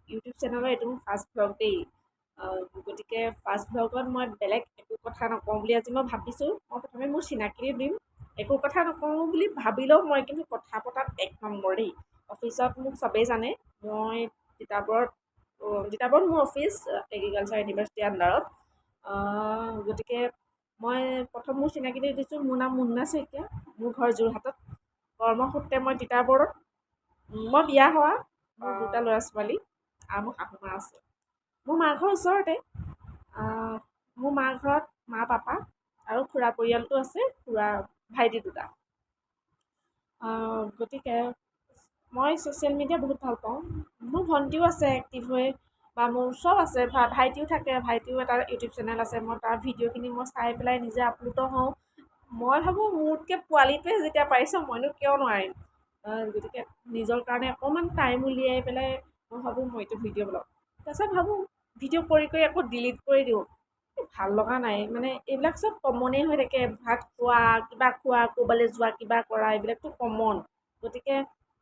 YouTube চেনেলৰ এইটো মোৰ ফাৰ্ষ্ট ব্লগ দেই। গতিকে ফাৰ্ষ্ট ব্লগত মই বেলেগ একো কথা নকওঁ বুলি আজি মই ভাবিছোঁ। মই প্ৰথমে মোৰ চিনাকি দিম, একো কথা নকওঁ বুলি ভাবিলেও মই কিন্তু কথা পতাত 1 নম্বৰ দেই। অফিচত মোক চবেই জানে। মই তিতাবৰত মোৰ অফিচ এগ্ৰিকালচাৰ ইউনিভাৰ্চিটিৰ আণ্ডাৰত। গতিকে মই প্ৰথম মোৰ চিনাকি দি দিছোঁ। মোৰ নাম মুন্না শইকীয়া, মোৰ ঘৰ যোৰহাটত। কৰ্মসূত্ৰে মই তিতাবৰত। মই বিয়া হোৱা, মোৰ 2টা ল'ৰা ছোৱালী আৰু মোৰ শাহুমা আছে। মোৰ মাৰ ঘৰ ওচৰতে। মোৰ মাৰ ঘৰত মা পাপা আৰু খুৰা পৰিয়ালটো আছে, খুৰা ভাইটি 2টা। গতিকে মই ছ'চিয়েল মিডিয়া বহুত ভাল পাওঁ। মোৰ ভণ্টিও আছে এক্টিভ হৈ, বা মোৰ চব আছে। ভাইটিও থাকে, ভাইটিও এটা ইউটিউব চেনেল আছে। মই তাৰ ভিডিঅ'খিনি মই চাই পেলাই নিজে আপলোড হওঁ। মই ভাবোঁ মোতকৈ পোৱালিটোৱে যেতিয়া পাৰিছে মইনো কিয় নোৱাৰিম। গতিকে নিজৰ কাৰণে অকণমান টাইম উলিয়াই পেলাই মই ভাবোঁ মই এইটো ভিডিঅ' বনাওঁ। তাৰপিছত ভাবোঁ ভিডিঅ' কৰি আকৌ ডিলিট কৰি দিওঁ। ভাল লগা নাই, মানে এইবিলাক চব কমনেই হৈ থাকে। ভাত খোৱা, কিবা খোৱা, ক'ৰবালৈ যোৱা, কিবা কৰা, এইবিলাকতো কমন। গতিকে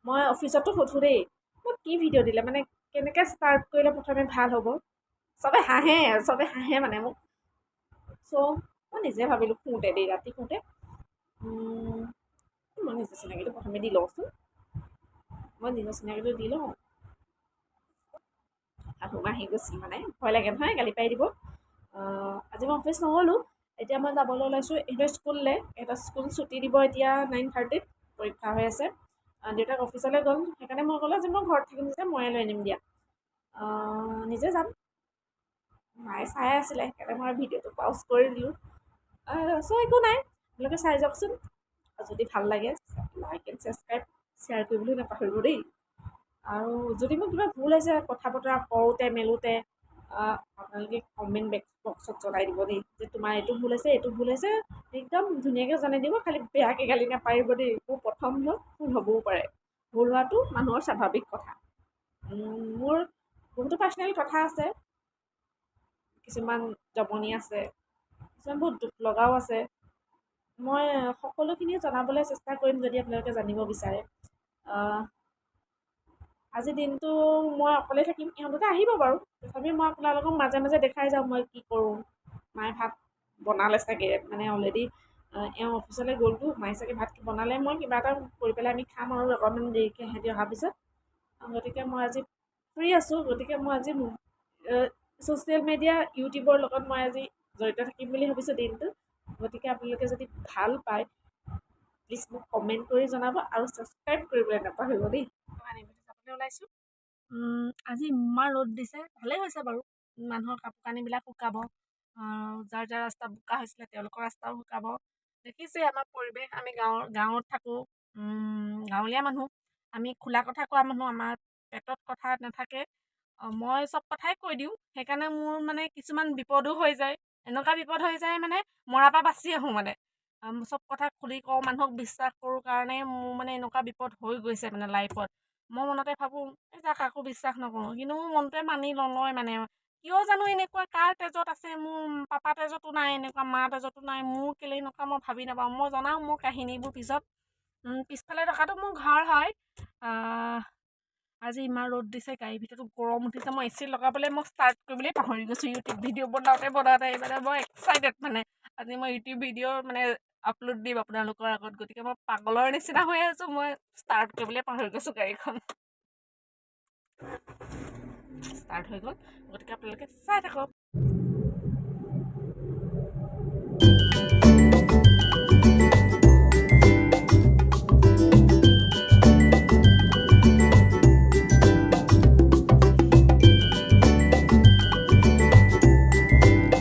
মই অফিচতো সোধোঁ দেই, মোক কি ভিডিঅ' দিলে, মানে কেনেকৈ ষ্টাৰ্ট কৰিলে প্ৰথমে ভাল হ'ব। চবে হাঁহে মানে মোক। চ' মই নিজে ভাবিলোঁ শুওঁতে দেই, ৰাতি শুওঁতে মই নিজৰ চিনাকিটো প্ৰথমে দি লওঁচোন। মই নিজৰ চিনাকিটো দি লওঁ। শাহুমা আহি গৈছিল, মানে ভয় লাগে নহয় গালি পাৰি দিব। আজি মই অফিচ নগ'লোঁ। এতিয়া মই যাবলৈ ওলাইছোঁ ইহঁতৰ স্কুললৈ। ইহঁতৰ স্কুল ছুটি দিব এতিয়া 9:30ত, পৰীক্ষা হৈ আছে। দেউতাক অফিচলৈ গ'ল, সেইকাৰণে মই ক'লোঁ যে মই ঘৰত থাকিম যে ময়ে লৈ আনিম দিয়া। নিজে যাম। মায়ে চাই আছিলে, সেইকাৰণে মই ভিডিঅ'টো পজ কৰি দিলোঁ। চ' একো নাই, আপোনালোকে চাই যাওকচোন। যদি ভাল লাগে লাইক এণ্ড ছাবস্ক্ৰাইব, শ্বেয়াৰ কৰিবলৈ নাপাহৰিব দেই। আৰু যদি মোৰ কিবা ভুল হৈছে কথা বতৰা কওঁতে মেলোঁতে, আপোনালোকে কমেণ্ট বক্সত জনাই দিব দেই, যে তোমাৰ এইটো ভুল হৈছে, এইটো ভুল হৈছে। একদম ধুনীয়াকৈ জনাই দিব, খালি বেয়াকৈ গালি নাপাৰিব দেই। মোৰ প্ৰথম ভুল হ'বও পাৰে। ভুল হোৱাটো মানুহৰ স্বাভাৱিক কথা। মোৰ বহুতো পাৰ্চনেল কথা আছে, কিছুমান জমনি আছে, কিছুমান বহুত দুখ লগাও আছে। মই সকলোখিনি জনাবলৈ চেষ্টা কৰিম যদি আপোনালোকে জানিব বিচাৰে। আজিৰ দিনটো মই অকলে থাকিম, ইহঁত 2টা আহিব বাৰু। তথাপিও মই আপোনালোকক মাজে মাজে দেখাই যাম মই কি কৰোঁ। মায়ে ভাত বনালে চাগে, মানে অলৰেডি এওঁ অফিচলৈ গ'লতো, মায়ে চাগে ভাত বনালে। মই কিবা এটা কৰি পেলাই আমি খাম আৰু অকণমান দেৰিকৈ সিহঁতি অহাৰ পিছত। গতিকে মই আজি ফ্ৰী আছোঁ। গতিকে মই আজি ছ'চিয়েল মিডিয়া ইউটিউবৰ লগত মই আজি জড়িত থাকিম বুলি ভাবিছোঁ দিনটো। গতিকে আপোনালোকে যদি ভাল পায় প্লিজ মোক কমেণ্ট কৰি জনাব আৰু ছাবস্ক্ৰাইব কৰিবলৈ নাপাহৰিব দেই। যাবলৈ ওলাইছোঁ। আজি ইমান ৰ'দ দিছে, ভালেই হৈছে বাৰু। মানুহৰ কাপোৰ কানিবিলাক শুকাব। যাৰ যাৰ ৰাস্তা বোকা হৈছিলে তেওঁলোকৰ ৰাস্তাও শুকাব। দেখিছে আমাৰ পৰিৱেশ, আমি গাঁৱত থাকোঁ, গাঁৱলীয়া মানুহ। আমি খোলা কথা কোৱা মানুহ, আমাৰ পেটত কথা নাথাকে। মই চব কথাই কৈ দিওঁ, সেইকাৰণে মোৰ মানে কিছুমান বিপদো হৈ যায়। এনেকুৱা বিপদ হৈ যায় মানে মৰাৰ পৰা বাচি আহোঁ মানে। চব কথা খুলি কওঁ, মানুহক বিশ্বাস কৰোঁ কাৰণে মোৰ মানে এনেকুৱা বিপদ হৈ গৈছে মানে লাইফত। মই মনতে ভাবোঁ এতিয়া কাকো বিশ্বাস নকৰোঁ, কিন্তু মোৰ মনটোৱে মানি নলয় মানে। কিয় জানো এনেকুৱা, কাৰ তেজত আছে, মোৰ পাপা তেজতো নাই এনেকুৱা, মা তেজতো নাই, মোৰ কেলে এনেকুৱা মই ভাবি নাপাওঁ। মই জনাওঁ মোৰ কাহিনীবোৰ পিছত। পিছফালে থকাটো মোৰ ঘৰ হয়। আজি ইমান ৰ'দ দিছে, গাড়ীৰ ভিতৰতো গৰম উঠিছে। মই AC লগাবলৈ মই ষ্টাৰ্ট কৰিবলৈ পাহৰি গৈছোঁ। ইউটিউব ভিডিঅ' বনাওঁতে মানে মই এক্সাইটেড মানে। আজি মই ইউটিউব ভিডিঅ' মানে আপলোড দিম আপোনালোকৰ আগত। গতিকে মই পাগলৰ নিচিনা হৈ আছোঁ, মই ষ্টাৰ্ট কৰিবলৈ পাহৰি গৈছোঁ গাড়ীখন। ষ্টাৰ্ট হৈ গ'ল, গতিকে আপোনালোকে চাই থাকক।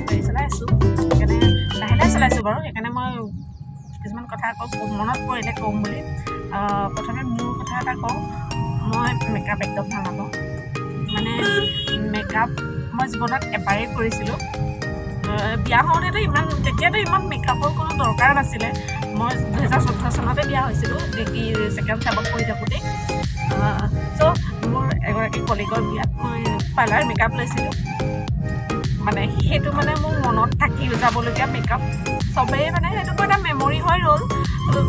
গাড়ী চলাই আছোঁ, সেইকাৰণে লাহে লাহে চলাইছোঁ বাৰু। সেইকাৰণে মই কিছুমান কথা আকৌ মনত পৰিলে ক'ম বুলি। প্ৰথমে মোৰ কথা এটা কওঁ, মই মেকআপ একদম ভাল নাপাওঁ। মানে মেকআপ মই জীৱনত এবাৰেই কৰিছিলোঁ। বিয়া হওঁতেতো তেতিয়াতো ইমান মেকআপৰ কোনো দৰকাৰ নাছিলে। মই 2014 চনতে বিয়া হৈছিলোঁ, ডিগ্ৰী ছেকেণ্ড চেমত পঢ়ি থাকোঁতেই। চ' মোৰ এগৰাকী কলিগৰ বিয়াত মই পাৰ্লাৰ মেকআপ লৈছিলোঁ। মানে সেইটো মানে মোৰ মনত থাকি যাবলগীয়া মেকআপ। চবেই মানে সেইটো মোৰ এটা মেমৰি হৈ ৰ'ল।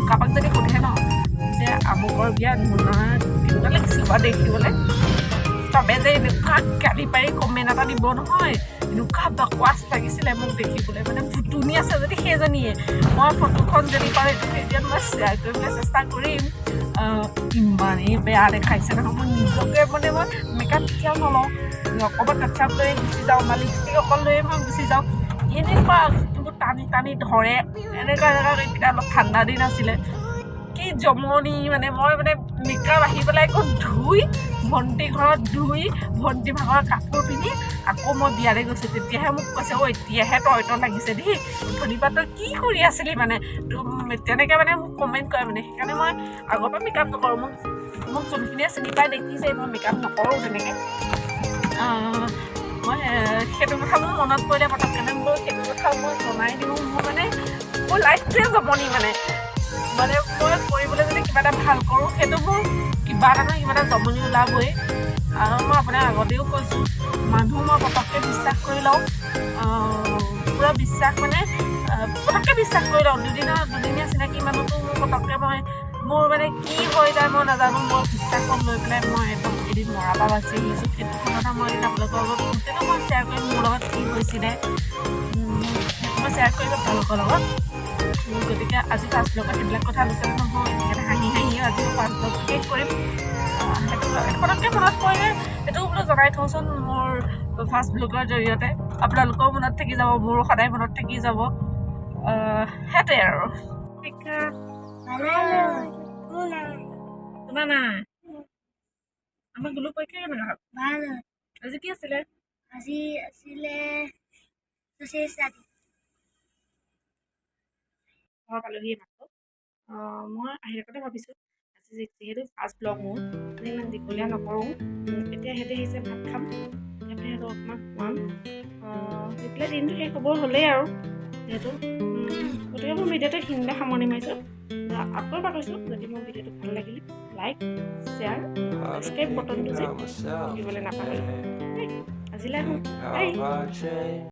কাৰোবাক যদি সোধে ন যে আমুকৰ বিয়াত মুন্না কেনেকুৱা লাগিছিল বাৰু দেখিবলৈ, চবে যে এনেকুৱা গালি পাৰি কমেণ্ট এটা দিব নহয় এনেকুৱা বাকৱাচ লাগিছিলে মোক দেখিবলৈ মানে ভুতুনি আছে যদি সেইজনীয়ে মই ফটোখন যদি পাৰোঁ এইটো ভিডিঅ'ত মই শ্বেয়াৰ কৰিবলৈ চেষ্টা কৰিম ইমানেই বেয়া দেখাইছে নহয় মই নিজকে মানে মই মেকআপ কেতিয়াও নলওঁ অকণমান কাটছআপ লৈ গুচি যাওঁ বা লিপষ্টিক অকল লৈয়ে মই গুচি যাওঁ এনেকুৱা এইবোৰ টানি টানি ধৰে এনেকুৱা এতিয়া অলপ ঠাণ্ডা দিন আছিলে কি জমনি মানে মই মানে মেকআপ আহি পেলাই আকৌ ধুই ভণ্টি ঘৰত ধুই ভণ্টি ভাগৰ কাপোৰ পিন্ধি আকৌ মই বিয়ালৈ গৈছোঁ তেতিয়াহে মোক কৈছে এতিয়াহে তই লাগিছে দেই ধনীপা তই কি কৰি আছিলি মানে তেনেকৈ মানে মোক কমেণ্ট কৰে মানে সেইকাৰণে মই আগৰ পৰা মেকআপ নকৰোঁ মোক যোনখিনিয়ে চিনি পাই দেখিছে মই মেকআপ নকৰোঁ তেনেকৈ মই সেইটো কথা মোৰ মনত পৰিলে পটককৈ বোলো সেইটো কথা মই জনাই দিওঁ মোৰ লাইফটোৱে জমনি মানে মই কৰিবলৈ যদি কিবা এটা ভাল কৰোঁ সেইটো মোৰ কিবা এটা নহয় কিবা এটা জমনি ওলাবই আৰু মই আপোনাক আগতেও কৈছোঁ মানুহ মই পটককৈ বিশ্বাস কৰি লওঁ পূৰা বিশ্বাস মানে পটককৈ বিশ্বাস কৰি লওঁ দুদিনীয়া চিনাকি মানুহটো মোৰ পটককৈ মোৰ মানে কি হৈ যায় মই নাজানো মই বিশ্বাসত লৈ পেলাই মই একদম এদিন মৰা পৰা বাচি আহিছোঁ সেইটো কথা মই এদিন আপোনালোকৰ লগত গোটেইটো মই শ্বেয়াৰ কৰিম মোৰ লগত কি হৈছিলে মই শ্বেয়াৰ কৰিম আপোনালোকৰ লগত গতিকে আজি ফাৰ্ষ্ট ব্লগত সেইবিলাক কথা আলোচনা নহয় সেইকাৰণে হাঁহি আজি ফাৰ্ষ্ট ব্লগ শেষ কৰিম সেইটো পটককৈ মনত পৰিলে সেইটো বোলো জনাই থওঁচোন মোৰ ফাৰ্ষ্ট ব্লগৰ জৰিয়তে আপোনালোকেও মনত থাকি যাব মোৰো সদায় মনত থাকি যাব সেইটোৱে আৰু তোমাৰ নাই আমাৰ গুলো পৰীক্ষা কেনেকুৱা হ'ল আজি কি আছিলে ঘৰ পালোহি মাত্ৰ মই আহি থাকোঁতে ভাবিছোঁ আজি যিহেতু ফাৰ্ষ্ট ব্লগ মোৰ মানে ইমান দীঘলীয়া নকৰোঁ এতিয়া সিহঁতে আহিছে ভাত খাম সিহঁতে অকণমান খুৱাম সেইফালে দিনটো শেষ হ'ব হ'লেই আৰু যিহেতু গতিকে মোৰ ভিডিঅ'টো সেইখিনিতে সামৰণি মাৰিছোঁ আকৌ এবাৰ কৈছোঁ যদি মোৰ ভিডিঅ'টো ভাল লাগিলে লাইক শ্বেয়াৰ ছাবস্ক্ৰাইব বটনটো যে দিবলৈ নাপাহৰিব আজিলৈ আহোঁ বাই